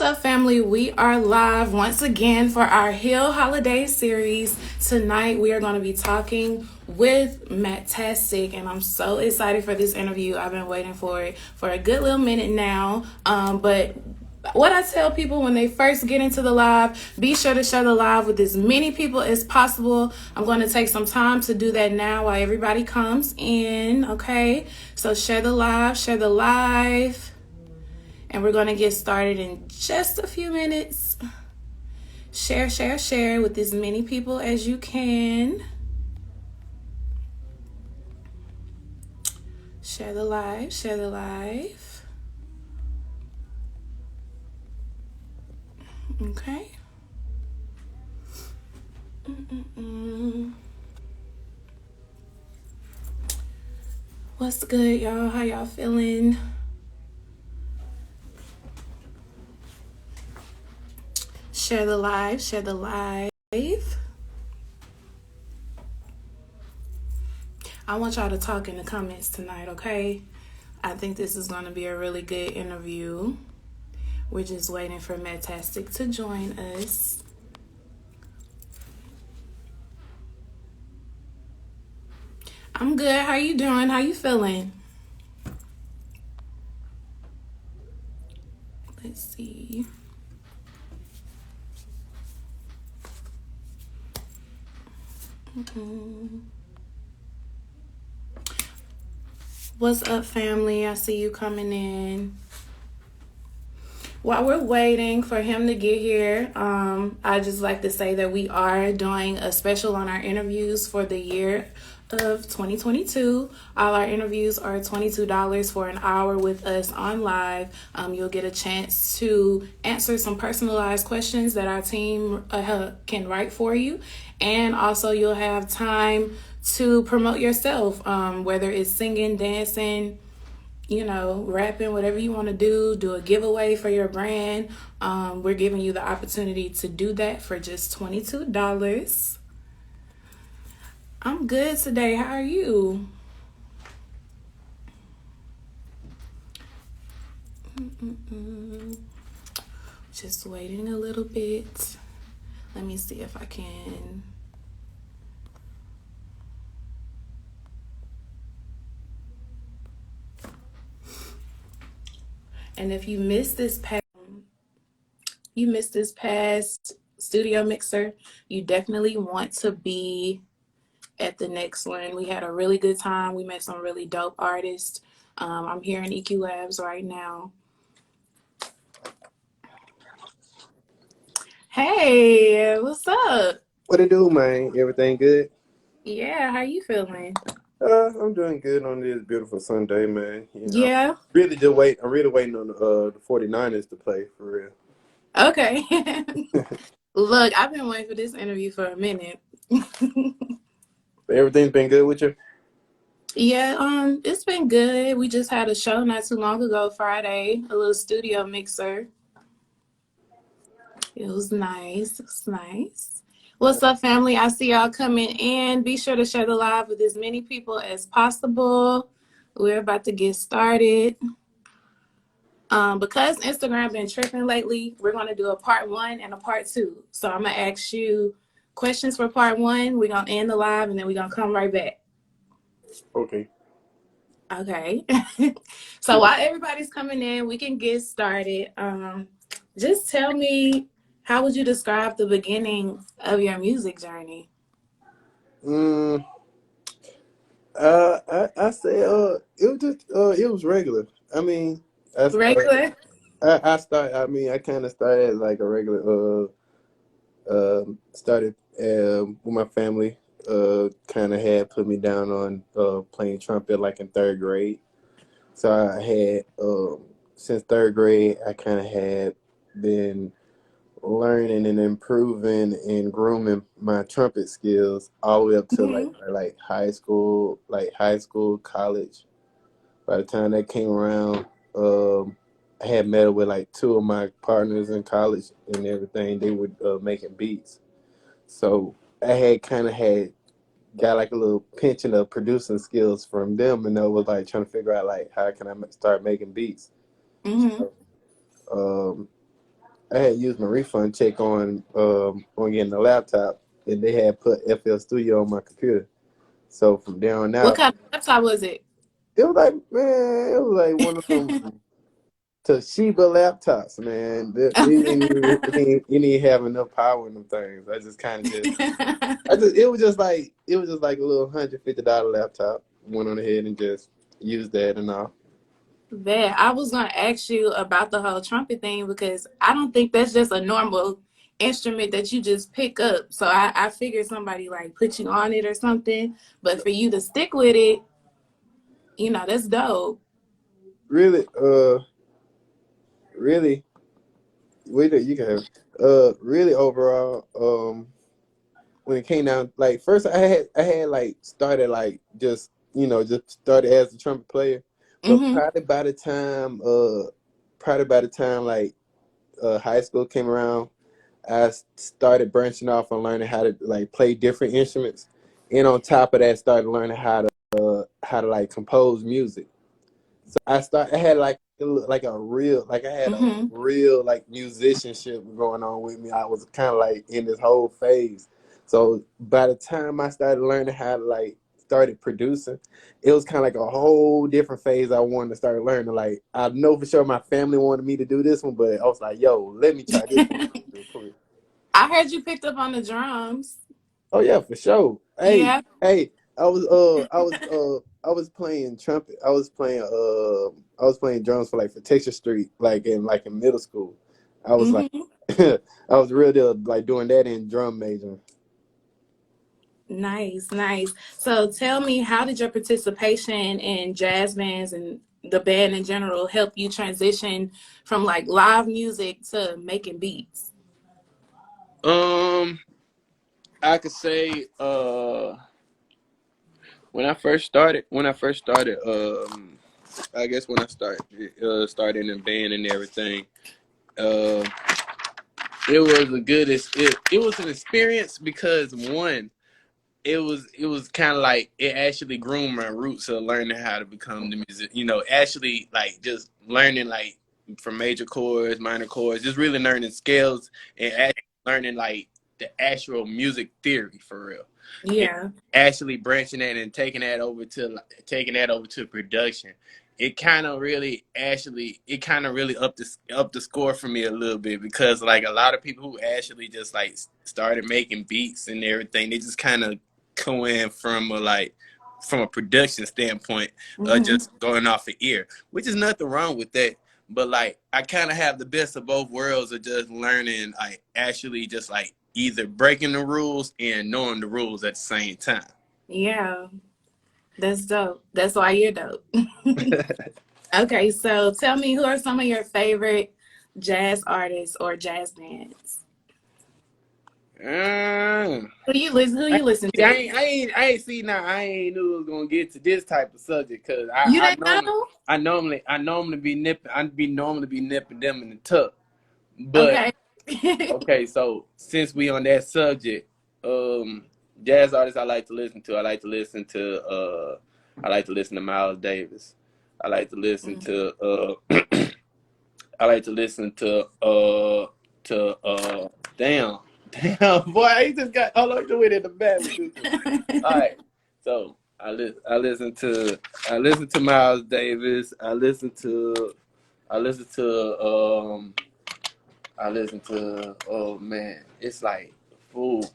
What's up, family? We are live once again for our Hill Holiday series. Tonight, we are going to be talking with Mattazikmuzik, and I'm so excited for this interview. I've been waiting for it for a good little minute now. But what I tell people when they first get into the live, be sure to share the live with as many people as possible. I'm going to take some time to do that now while everybody comes in, okay? So share the live. And we're going to get started in just a few minutes. Share with as many people as you can. Share the live. Okay. What's good, y'all? How y'all feeling? Share the live. I want y'all to talk in the comments tonight, okay? I think this is going to be a really good interview. We're just waiting for Mattazikmuzik to join us. I'm good. How you doing? How you feeling? Let's see. What's up, family? I see you coming in. While we're waiting for him to get here, I just like to say that we are doing a special on our interviews for the year of 2022. All our interviews are $22 for an hour with us on live. You'll get a chance to answer some personalized questions that our team can write for you. And also you'll have time to promote yourself, whether it's singing, dancing, rapping, whatever you want to do a giveaway for your brand. We're giving you the opportunity to do that for just $22. I'm good today. How are you? Just waiting a little bit. Let me see if I can. And if you missed this past studio mixer, you definitely want to be at the next one. We had a really good time. We met some really dope artists. I'm here in EQ Labs right now. Hey, what's up? What it do, man? Everything good? Yeah, how you feeling? I'm doing good on this beautiful Sunday, man. Yeah. I'm really waiting on the 49ers to play for real. Okay. Look, I've been waiting for this interview for a minute. Everything's been good with you? Yeah, it's been good. We just had a show not too long ago, Friday, a little studio mixer. It was nice. What's up, family? I see y'all coming in. Be sure to share the live with as many people as possible. We're about to get started. Because Instagram been tripping lately, we're going to do a part 1 and a part 2. So I'm going to ask you questions for part 1. We're going to end the live, and then we're going to come right back. Okay. So while everybody's coming in, we can get started. Just tell me, how would you describe the beginning of your music journey? I say it was regular. I mean, Regular? I kind of started like a regular. Started with my family. Kind of had put me down on playing trumpet like in 3rd grade. So I had since 3rd grade, I kind of had been learning and improving and grooming my trumpet skills all the way up to like high school, college. By the time that came around, I had met up with like 2 of my partners in college and everything. They were making beats, so I had got like a little pension of producing skills from them, and I was like trying to figure out like how can I start making beats. Mm-hmm. So, I had used my refund check on getting the laptop, and they had put FL Studio on my computer. So from there on What out, kind of laptop was it? it was like, man, it was like one of them Toshiba laptops, man. It didn't have enough power in them things. I just kind of it was just like a little $150 laptop. Went on ahead and just used that and all. That I was gonna ask you about the whole trumpet thing because I don't think that's just a normal instrument that you just pick up. So I figured somebody like put you on it or something. But for you to stick with it, that's dope. Really, really, wait, you can have, really overall, when it came down, like first I had like started like just started as a trumpet player, but Hmm. probably by the time like high school came around, I started branching off and learning how to like play different instruments, and on top of that, started learning how to like compose music. So I had like a Hmm. real like musicianship going on with me. I was kind of like in this whole phase. So by the time I started learning how to like started producing, it was kind of like a whole different phase I wanted to start learning. Like I know for sure my family wanted me to do this one, but I was like, yo, let me try this one real quick. I heard you picked up on the drums. Oh yeah, for sure. Hey, Yeah. hey, I was playing trumpet. I was playing drums for like for Texas Street, like in middle school. I was like Hmm. I was real deal like doing that in drum major. Nice, nice. So tell me, how did your participation in jazz bands and the band in general help you transition from like live music to making beats? Um, I could say when I first started, I guess when I started in the band and everything, uh, it was it was an experience because one, it was kind of like it actually groomed my roots of learning how to become the music. Actually like just learning like from major chords, minor chords, just really learning scales and actually learning like the actual music theory for real. And Yeah. actually branching that and taking that over to production. It kind of really up the score for me a little bit because like a lot of people who actually just like started making beats and everything, they just kind of come in from a production standpoint, Hmm. just going off the ear, which is nothing wrong with that. But like I kind of have the best of both worlds of just learning, like actually just like either breaking the rules and knowing the rules at the same time. Yeah, that's dope. That's why you're dope. Okay, so tell me, who are some of your favorite jazz artists or jazz bands? Uh, Who I, you listen I to? ain't, I ain't, I ain't see now. I ain't knew it was gonna get to this type of subject because You didn't know? I normally be nipping, normally be nipping them in the tuck. But Okay. okay, so since we on that subject, um, jazz artists I like to listen to. I like to listen to Miles Davis. I like to listen Mm. to I like to listen to damn boy, he just got all over the way in the back with this one. All right, so I listen to Miles Davis. I listen to I listen to oh man, it's like fool.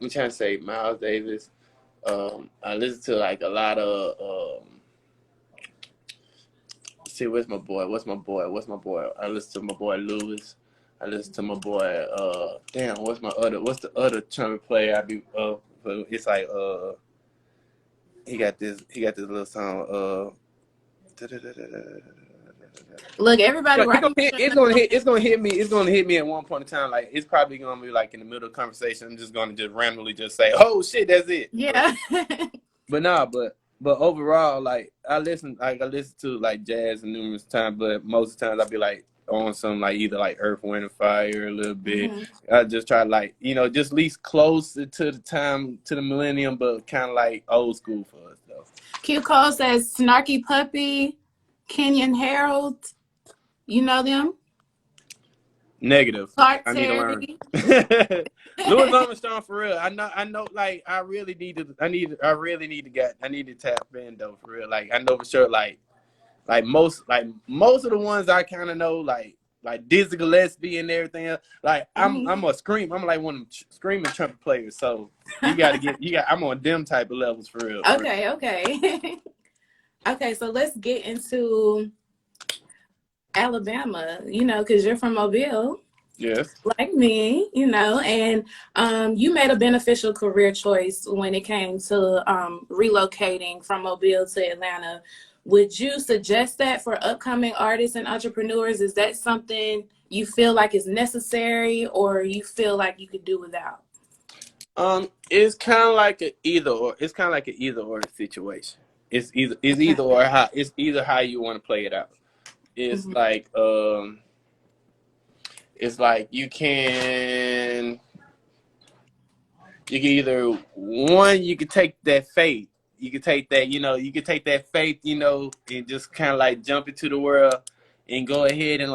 I'm trying to say Miles Davis. I listen to like a lot of see, where's my boy? What's my boy? I listen to my boy Lewis. I listen to my boy. Damn, What's the other trumpet player? It's like he got this little song. Look, everybody He gonna writing hit, your it's gonna hit. It's gonna hit me. It's gonna hit me at one point in time. Like it's probably gonna be like in the middle of the conversation. I'm just gonna just randomly just say, "Oh shit, that's it." Yeah. But overall, like I listen to like jazz numerous times, but most of the times I'll be like on some like either like Earth, Wind and Fire a little bit. Hmm. I just try like just least closer to the time to the millennium, but kind of like old school for us though. Q Cole says Snarky Puppy, Kenyon Harold. You know them? Negative. Clark I need to learn. Terry. Louis Armstrong for real. I know. Like I really need to. I really need to get. I need to tap in though for real. Like I know for sure. Like most of the ones I kind of know. Like Dizzy Gillespie and everything else. Like I'm like one of them screaming trumpet players. So you got to get. I'm on them type of levels for real. Okay. Okay. Okay. So let's get into Alabama. You know, because you're from Mobile. Yes. Like me, you know, and you made a beneficial career choice when it came to relocating from Mobile to Atlanta. Would you suggest that for upcoming artists and entrepreneurs? Is that something you feel like is necessary, or you feel like you could do without? It's kind of like an either or. It's kind of like an either or situation. It's Okay. either or how. It's either how you want to play it out. It's Mm-hmm. like it's like you can either one, you can take that faith. You can take that, you can take that faith, and just kind of like jump into the world and go ahead and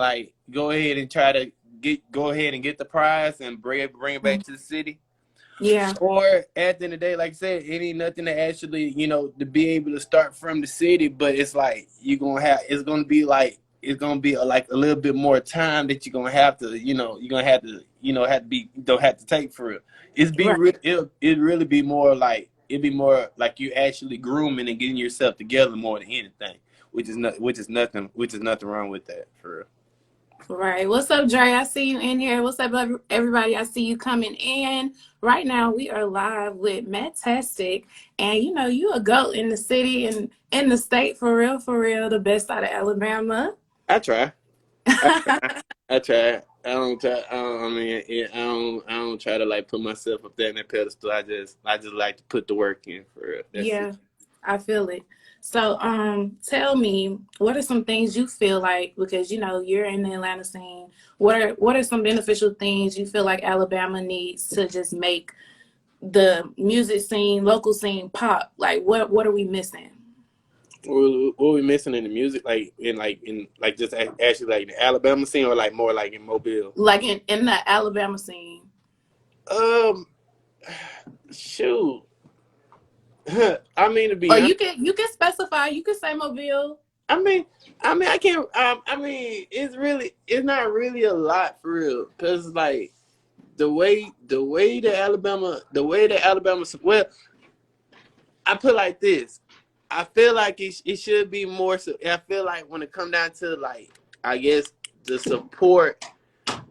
try to go ahead and get the prize and bring it back to the city. Yeah. Or at the end of the day, like I said, it ain't nothing to actually, to be able to start from the city, but it's like it's gonna be like a little bit more time that you're gonna have to, don't have to take for it. Right. It really be more like you actually grooming and getting yourself together more than anything, which is nothing wrong with that for real. Right. What's up, Dre? I see you in here. What's up, everybody? I see you coming in. Right now, we are live with Mattazikmuzik. And, you know, you a GOAT in the city and in the state, for real, the best out of Alabama. I try. I try. I don't try. I mean, I don't try to like put myself up there in that pedestal. I just like to put the work in for real. That's Yeah, it. I feel it. So, tell me, what are some things you feel like, because, you know, you're in the Atlanta scene, what are some beneficial things you feel like Alabama needs to just make the music scene, local scene pop? Like, what are we missing? What we missing in the music, just actually like the Alabama scene, or like more like in Mobile. Like in the Alabama scene. Um, shoot. I mean, to be Or honest, you can specify, you can say Mobile. I can't. It's not really a lot for real, cause like the way the Alabama, well, I put like this. I feel like it should be more. So I feel like when it come down to like, I guess the support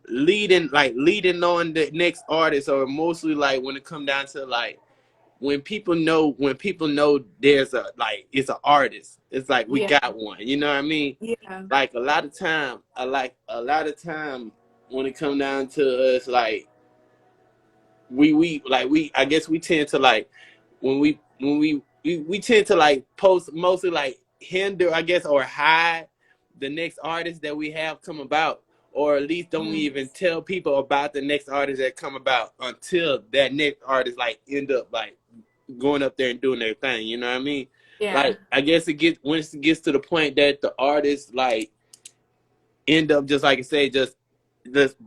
leading on the next artist, or mostly like when it come down to like when people know there's it's an artist. It's like we Yeah. got one. You know what I mean? Yeah. Like a lot of time, when it come down to us, like we I guess we tend to like we tend to like post mostly like hinder, I guess, or hide the next artist that we have come about, or at least don't even tell people about the next artist that come about until that next artist like end up like going up there and doing their thing. You know what I mean? Yeah. Like I guess once it gets to the point that the artist like end up, just like I say, just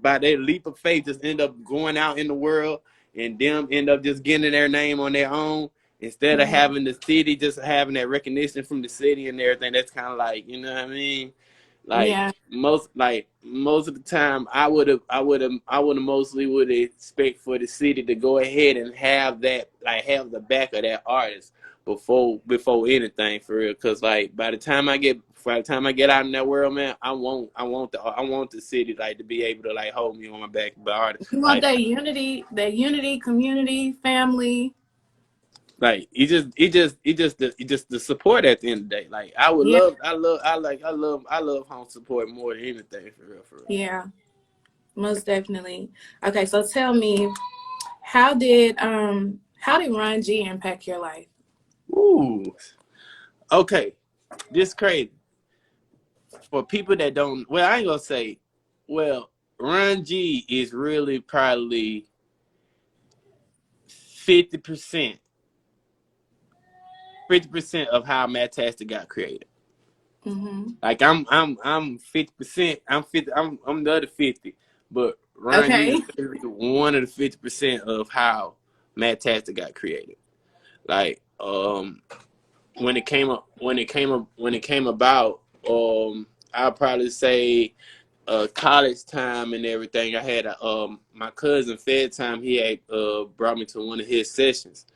by their leap of faith, just end up going out in the world, and them end up just getting their name on their own, instead of having the city, just having that recognition from the city and everything. That's kind of like, you know what I mean? Like Yeah. most of the time, I would mostly would expect for the city to go ahead and have that, like have the back of that artist before anything for real. Cause like by the time I get out in that world, man, I want the city like to be able to like hold me on my back. But artist, You want like that unity, community, family. it just the support at the end of the day. Like Yeah. I love home support more than anything for real, for real. Yeah. Most definitely. Okay, so tell me, how did Ron G impact your life? Ooh, okay, this crazy for people that don't. Well, I ain't gonna say. Well, Ron G is really probably 50% of how Mattazikmuzik got created. Mm-hmm. Like I'm 50%. I'm 50. I'm the other 50. but Ron G Okay. is literally one of the 50% of how Mattazikmuzik got created. Like, when it came about, I'll probably say college time and everything. I had my cousin Fed time. He had brought me to one of his sessions,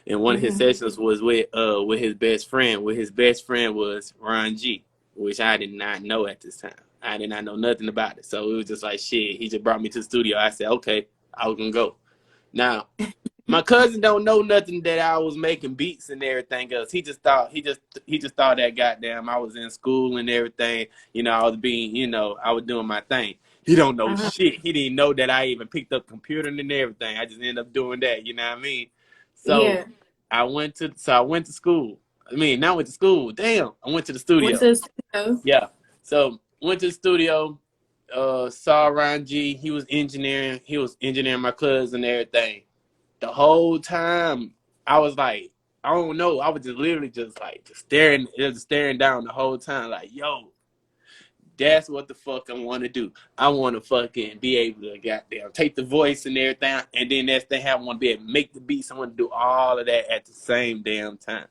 and one of his sessions was with his best friend. With his best friend was Ron G, which I did not know at this time. I did not know nothing about it. So it was just like shit. He just brought me to the studio. I said, okay, I was gonna go. Now, my cousin don't know nothing that I was making beats and everything else. He just thought that goddamn I was in school and everything. You know, I was doing my thing. He don't know shit. He didn't know that I even picked up computer and everything. I just ended up doing that. You know what I mean? So Yeah. I went to school. I mean, not went to school. Damn, I went to the Went studio. to the studio. Yeah. So went to the studio. Saw Ron G. He was engineering. He was engineering my cousin and everything. The whole time I was like, I don't know. I was just literally just like staring down the whole time. Like, yo, that's what the fuck I want to do. I want to fucking be able to goddamn take the voice and everything, and then that's thing I want to be able to make the beats. I want to do all of that at the same damn time.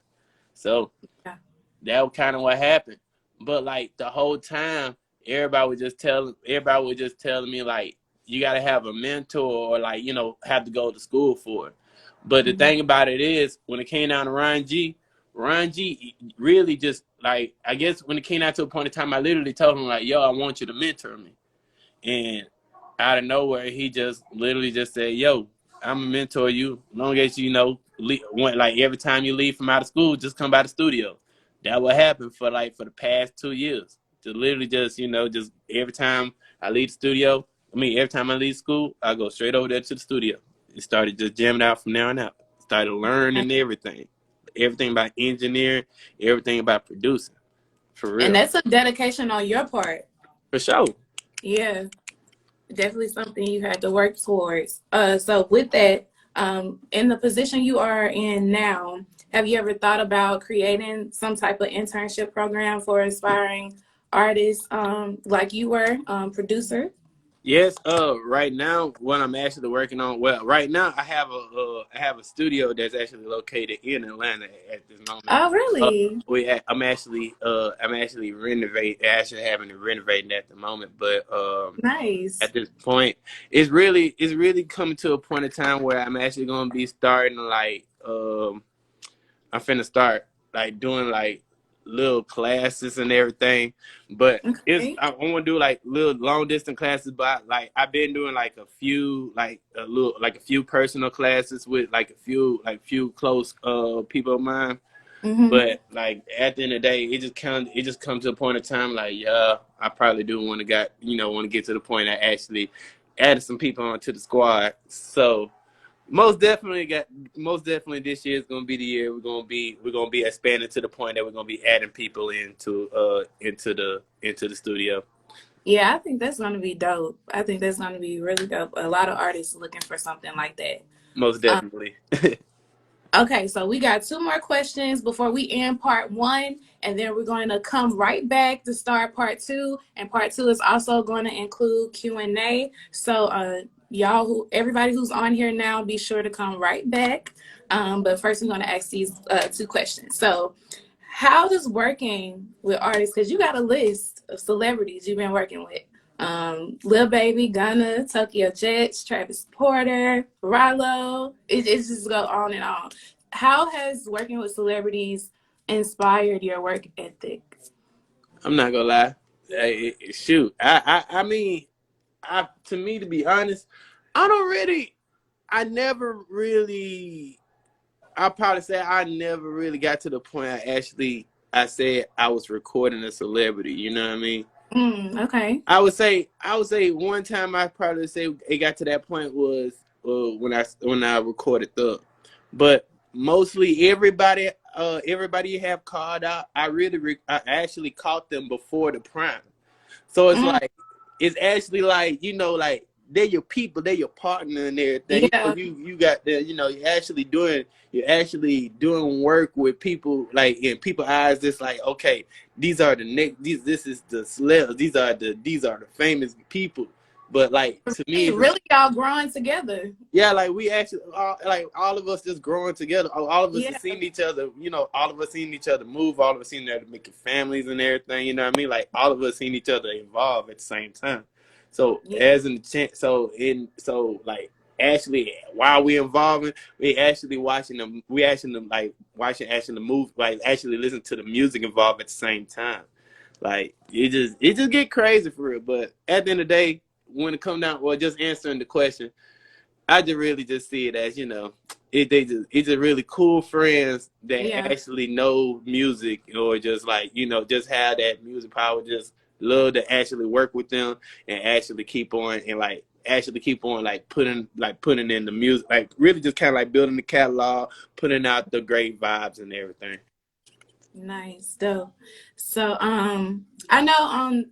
So Yeah. that was kind of what happened. But like the whole time, everybody was just telling me like you gotta have a mentor or like, you know, have to go to school for it. But the thing about it is when it came down to Ron G really just like, I guess when it came down to a point in time, I literally told him like, yo, I want you to mentor me. And out of nowhere, he just literally just said, yo, I'm a mentor you. As long as you know, like every time you leave from out of school, just come by the studio. That what happened for the past 2 years. To literally just, you know, just every time I leave the studio, every time I leave school, I go straight over there to the studio. And started just jamming out from there on out. Started learning everything. Everything about engineering, everything about producing. For And real. that's a dedication on your part. For sure. Yeah. Definitely something you had to work towards. So with that, in the position you are in now, have you ever thought about creating some type of internship program for aspiring artists, like you were, producer? Yes, right now what I'm actually working on. Well, right now I have a studio that's actually located in Atlanta at this moment. Oh, really? I'm actually having to renovate at the moment, but Nice. at this point, it's really coming to a point in time where I'm actually gonna be starting like I'm finna start like doing like little classes and everything. But Okay. I want to do like little long distance classes, but like I've been doing like a few personal classes with like a few close people of mine. Mm-hmm. But like at the end of the day, it just comes to a point of time like, yeah, I probably do want to get to the point I actually added some people onto the squad. So most definitely this year is gonna be the year we're gonna be expanding to the point that we're gonna be adding people into the studio. Yeah, I think that's going to be dope. I think that's going to be really dope. A lot of artists looking for something like that. Most Um, definitely. Okay, so we got two more questions before we end part one, and then we're going to come right back to start part two. And part two is also going to include Q&A. So, everybody who's on here now, be sure to come right back. But first, we're going to ask these two questions. So, how does working with artists, because you got a list of celebrities you've been working with, Lil Baby, Gunna, Tokyo Jets, Travis Porter, Rallo. It just go on and on. How has working with celebrities inspired your work ethic? I'm not gonna lie. Shoot, I mean, to me, to be honest, I never really. I probably say I never really got to the point I said I was recording a celebrity. You know what I mean? Okay. I would say one time I probably say it got to that point was when I recorded Thug, but mostly everybody you have called out, I actually caught them before the prime. So Mm, it's actually like, you know, like they're your people, they're your partner and everything. You know, yeah. you got the, you know, you're actually doing work with people, like in people's eyes. It's like, okay, these are the next, this is the celebs, these are the famous people But like to me, Really, y'all growing together. yeah, like we actually, like all of us just growing together. All of us Yeah. have seen each other, all of us seen each other move. All of us seen each other making families and everything. You know what I mean? Like all of us seen each other evolve at the same time. So Yeah. as in so like actually while we evolving, we actually watching them. We actually like watching actually the move, like actually listen to the music evolve at the same time. Like it just get crazy for real. But at the end of the day, when it come down, well, just answering the question, I just really just see it as it's just really cool friends that Yeah. actually know music or just like just have that music power. Just love to actually work with them and actually keep on and like actually keep on putting in the music, like really just kind of like building the catalog, putting out the great vibes and everything. Nice, dope. So, I know on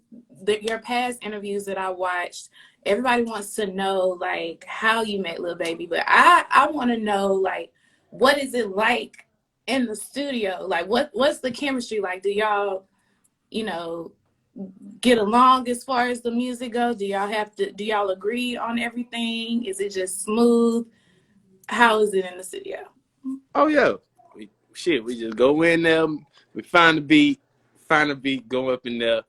your past interviews that I watched, everybody wants to know like how you met Lil Baby, but I want to know like what is it like in the studio? Like what's the chemistry like? Do y'all, you know, get along as far as the music goes? Do y'all agree on everything? Is it just smooth? How is it in the studio? Oh yeah, we just go in there, we find the beat, go up in there.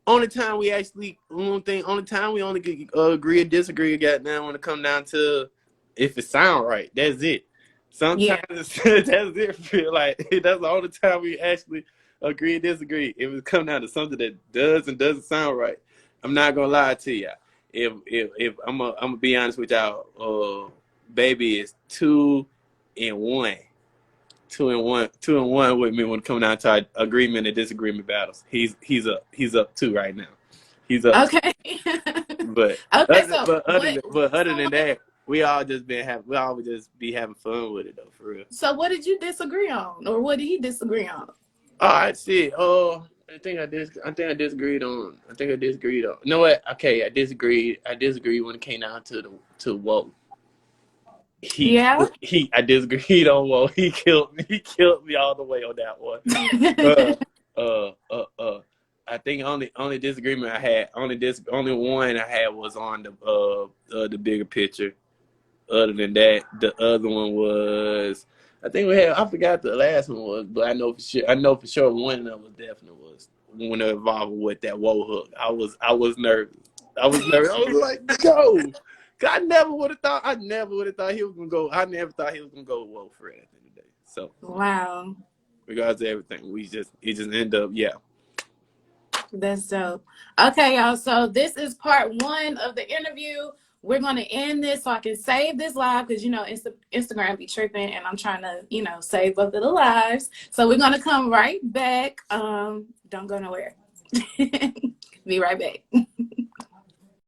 Only time we actually, only time we only agree or disagree, goddamn, when it come down to if it sound right. That's it. Yeah. Sometimes that's it. Feel like that's the only time we actually agree or disagree. If it come down to something that does and doesn't sound right, I'm not gonna lie to you. If I'm gonna be honest with y'all, baby is 2-1. 2-1 with me when it comes down to our agreement and disagreement battles. He's up 2 right now. He's up 2. Okay. But Okay, so other than that, we always just be having fun with it though, for real. so what did you disagree on, or what did he disagree on? All right, see. I think I disagreed on. You know what? Okay, I disagreed. I disagreed when it came down to Whoa. Yeah. I disagreed on Whoa. He killed me. He killed me all the way on that one. Uh, I think only disagreement I had, only one I had was on the bigger picture. Other than that, the other one was, I think I forgot the last one was, but I know for sure one of them was definitely was when it involved with that Whoa hook. I was nervous. I was nervous. I was like, go. I never would have thought. I never would have thought he was gonna go. I never thought he was gonna go Whoa for it at the end of the day. So Wow. regards to everything, it just ended up, yeah. That's dope. Okay, y'all. So this is part one of the interview. We're gonna end this so I can save this live because Instagram be tripping and I'm trying to save both of the lives. So we're gonna come right back. Don't go nowhere. Be right back.